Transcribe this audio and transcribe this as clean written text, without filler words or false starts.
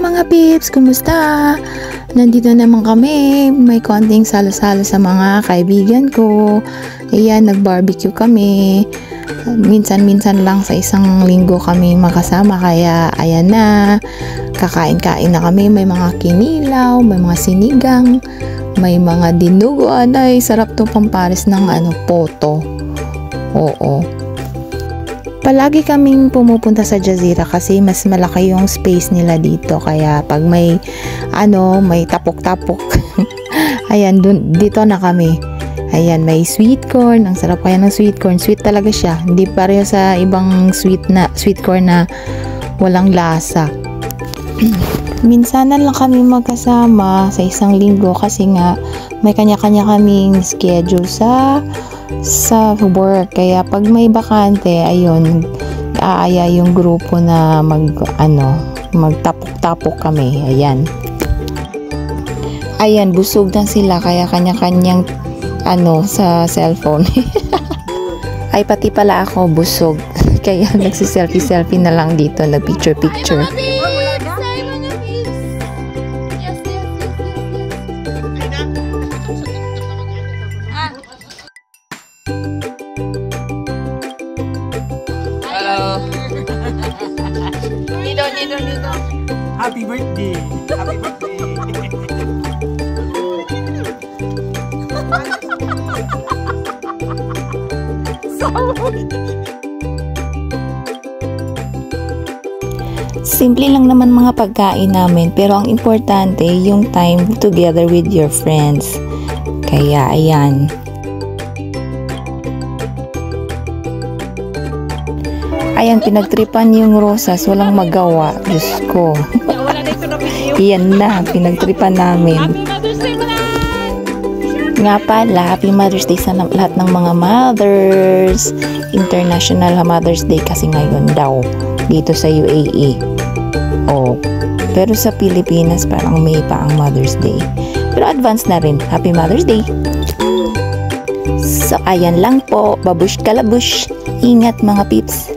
mga pips! Kumusta? Nandito naman kami. May konting salo-salo sa mga kaibigan ko. Ayan, nag-barbecue kami. Minsan-minsan lang sa isang linggo kami makasama. Kaya ayan na. Kakain-kain na kami. May mga kinilaw, may mga sinigang, may mga dinuguan. Ay, sarap to pampares ng poto. Oo. Palagi kaming pumupunta sa Jazeera kasi mas malaki yung space nila dito. Kaya pag may may tapok-tapok, ayan, dito na kami. Ayan, may sweet corn. Ang sarap kaya ng sweet corn. Sweet talaga siya. Hindi pareho sa ibang sweet corn na walang lasa. Minsan na lang kami magkasama sa isang linggo kasi nga may kanya-kanya kaming schedule sa work. Kaya pag may bakante, ayun, aaya yung grupo na magtapok-tapok kami. Ayan, busog na sila kaya kanya-kanyang sa cellphone. Ay, pati pala ako busog. Kaya nagsiselfie na lang dito, nag-picture. Dito. Happy birthday. Happy birthday. Simple lang naman mga pagkain namin, pero ang importante yung time together with your friends. Kaya ayan. Ayan, pinagtripan yung rosas, walang magawa. Diyos ko. Iyan na, pinagtripan namin. Nga pala, Happy Mother's Day sa lahat ng mga mothers. International Mother's Day kasi ngayon daw dito sa UAE. Oh, pero sa Pilipinas parang May pa ang Mother's Day. Pero advance na rin. Happy Mother's Day. So, ayan lang po. Babush kalabush. Ingat mga pips.